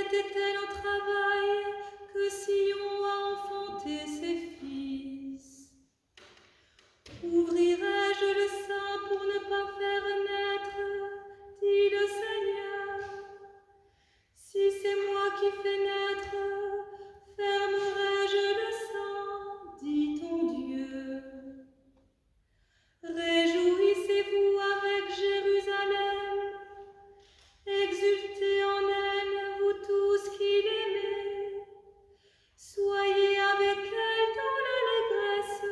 était-elle au travail que Sion a enfanté ses fils. Ouvrirai-je le sein pour ne pas faire naître, dit le Seigneur. Si c'est moi qui fais naître, fermerai-je le sein, dit ton Dieu. Réjouissez-vous avec Jérusalem, exultez en elle, vous tous qui l'aimez. Soyez avec elle dans l'allégresse,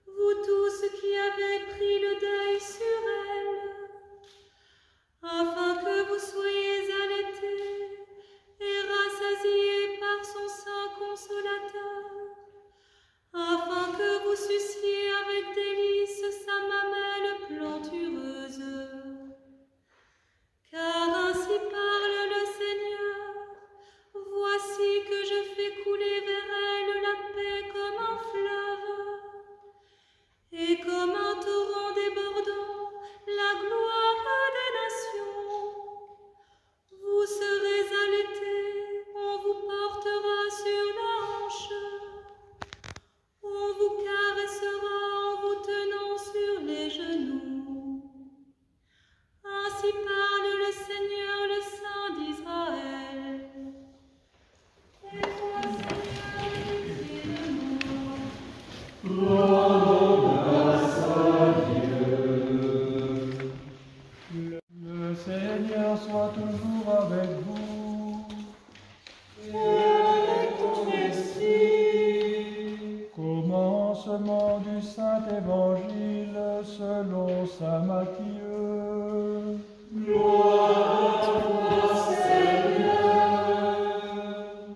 vous tous qui avez pris le deuil sur elle, afin que vous soyez allaités et rassasiés par son sein consolateur, afin que vous suciez avec délice sa mamelle plantureuse. Car ainsi parle le Seigneur, voici que je fais couler vers elle la paix comme un fleuve, et comme un torrent débordant la gloire des nations. Vous serez allaités, on vous portera sur la hanche, on vous caressera en vous tenant sur les genoux. Ainsi parle le Seigneur, le Saint d'Israël. Et toi, Seigneur, Le Seigneur soit toujours avec vous. et avec ton esprit. Commencement du Saint-Évangile selon saint Matthieu. Gloire à toi, Seigneur.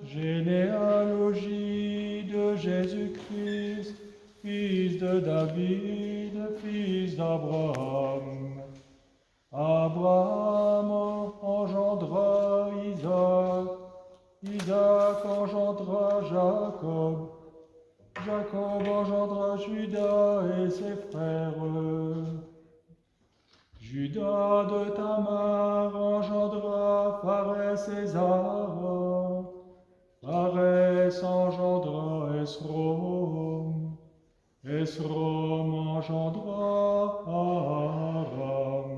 Généalogie de Jésus-Christ, fils de David, fils d'Abraham. Abraham engendra Isaac, Isaac engendra Jacob, Jacob engendra Judas et ses frères. Judas de Tamar engendra Pharès et Zara, Pharès engendra Esrom, Esrom engendra Aram,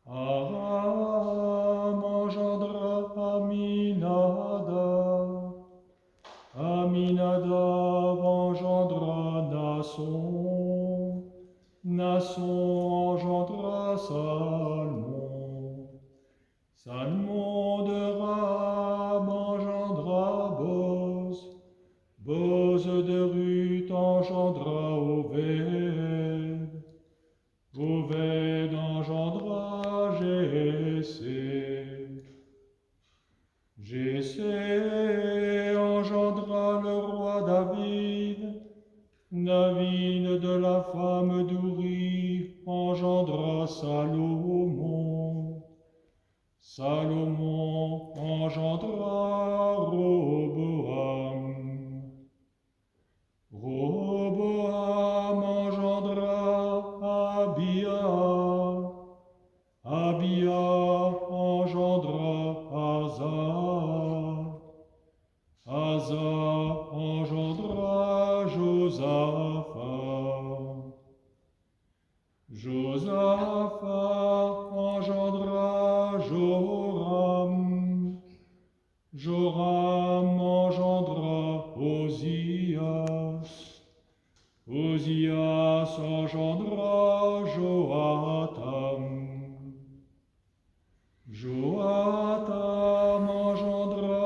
Aram engendra Aminadab, Aminadab engendra Nasson, Nasson engendra Salmon, Salmon de Rahab engendra Boz, Boz de Ruth engendra Oved, Oved engendra Jessé, Jessé engendra le roi David, David de la femme d'Uri engendra Salomon, Salomon engendra Roboam, Roboam engendra Abia, Abia engendra Asa, Asa engendra Josaphat, Josaphat engendra Joram, Joram engendra Osias, Osias engendra Joatam, Joatam engendra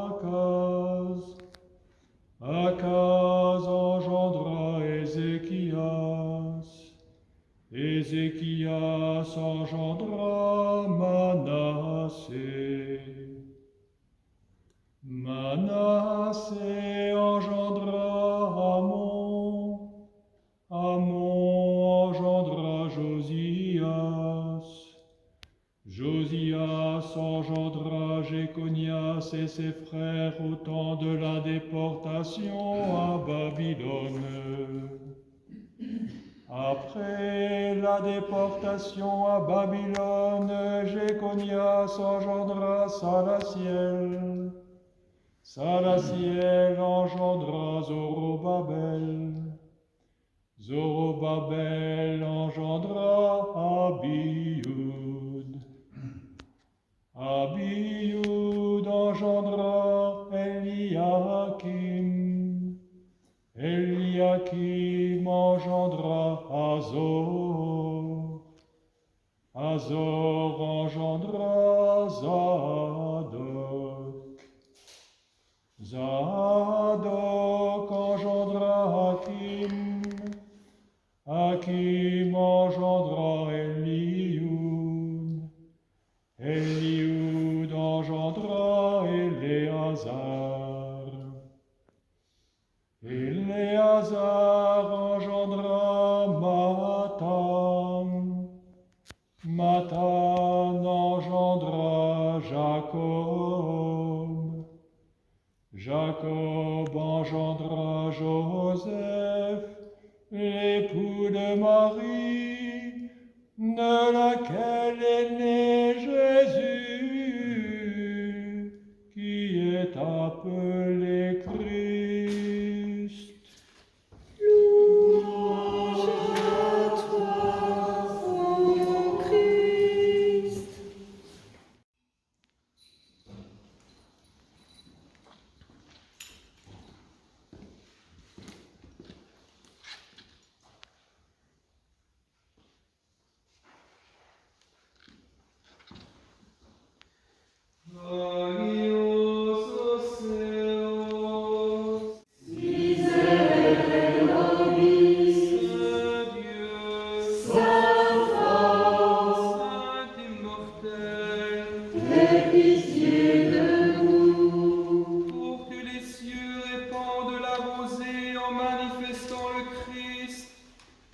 Akaz, Akaz engendra Ézéchias, Ézéchias engendra Manassé, Manassé engendra Amon, Amon engendra Josias, Josias engendra Jéconias et ses frères au temps de la déportation à Babylone. Après la déportation à Babylone, Jéconias engendra Salatiel. Salatiel engendra Zorobabel. Zorobabel engendra Abioud. Abioud engendra Eliakim. Eliakim engendra Azor. Azor engendra Zadok. Zadok engendra Hakim. Hakim engendra Eliud. Eliud engendra Éléazar. Éléazar engendra Matan. Matan engendra Jacob. Jacob engendra Joseph, l'époux de Marie, de laquelle est né Jésus, qui est appelé Christ. Louange à toi, ô Christ. Pour que les cieux répandent la rosée en manifestant le Christ,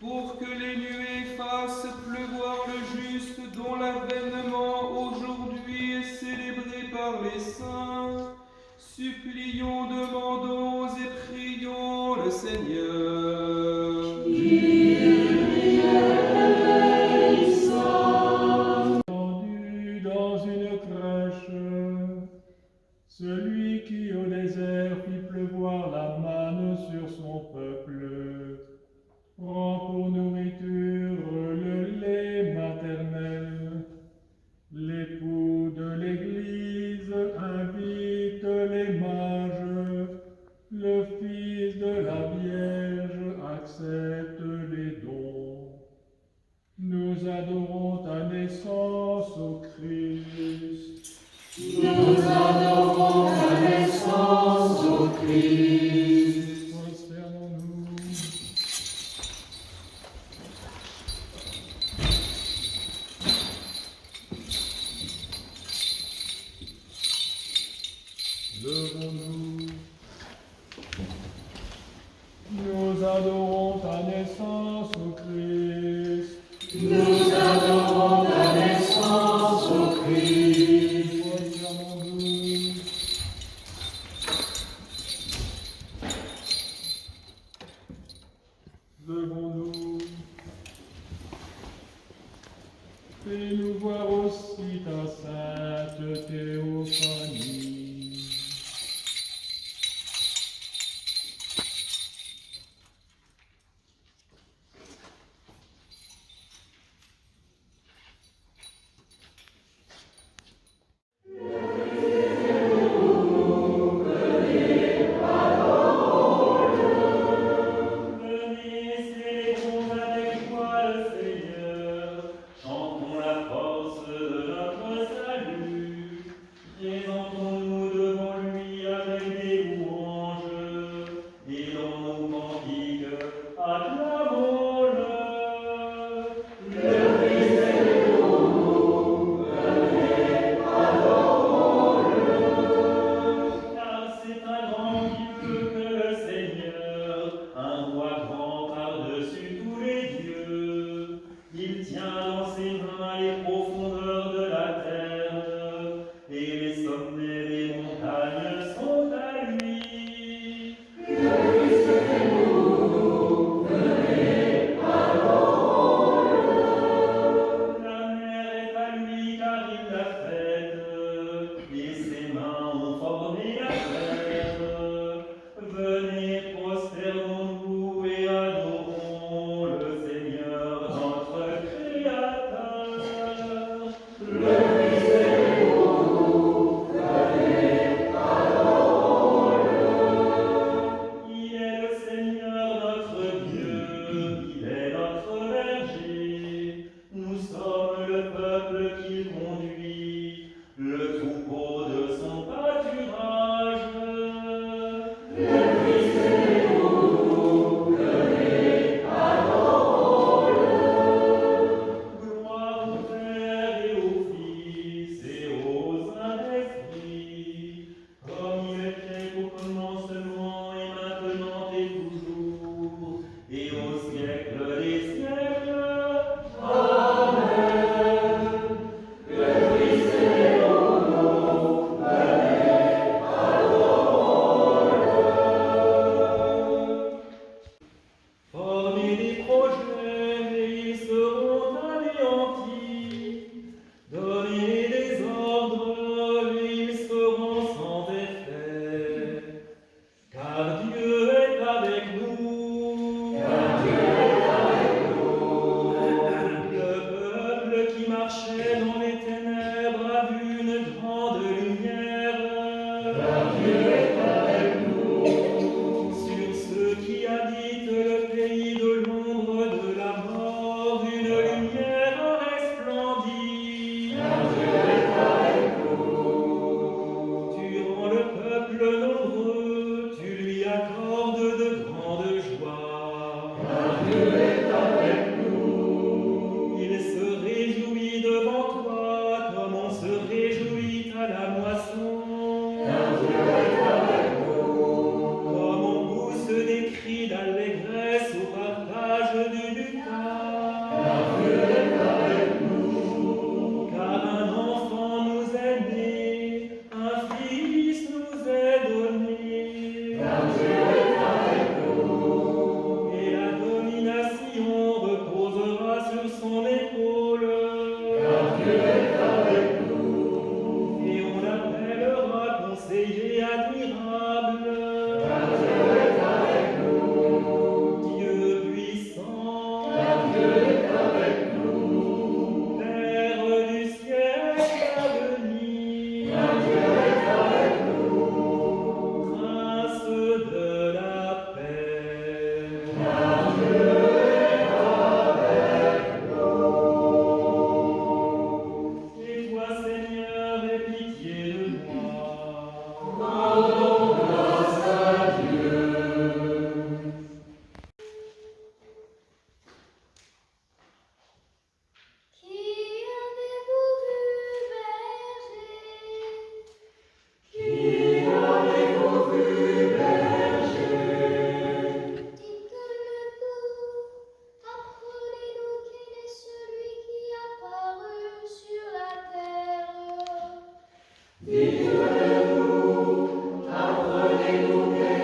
pour que les nuées fassent pleuvoir le juste dont l'avènement aujourd'hui est célébré par les saints, supplions, demandons et prions le Seigneur. Entendu dans une crèche, celui qui au désert fit pleuvoir la manne sur son peuple, prend pour nourriture le lait maternel. L'époux de l'Église invite les mages, le Fils de la Vierge accepte les dons. Nous adorons ta naissance, ô Christ. Nous adorons ta naissance, ô Christ. Prosternons-nous. Levons-nous. Nous adorons ta naissance, ô Christ. Nous adorons ta naissance, ô Christ. Prosternons-nous. Levons-nous. Fais-nous voir aussi ta sainte théophanie. Venez, célébrons avec toi le Seigneur, chantons la force de notre salut, présentons-nous réjouit à la moisson. Comme on pousse des cris d'allégresse au partage du butin. Car un enfant nous est né, un fils nous est donné. Et la domination reposera sur son épaule. Et on l'appellera conseiller admirable. Dieu puissant. Père du ciel à venir. Prince de la paix. Et toi, Seigneur, aie pitié de moi. Qui avez-vous vu, berger? Qui avez-vous vu, berger? Dites-le-nous, apprenez-nous quel est celui qui apparut sur la terre. Dites-le-nous, apprenez-nous quel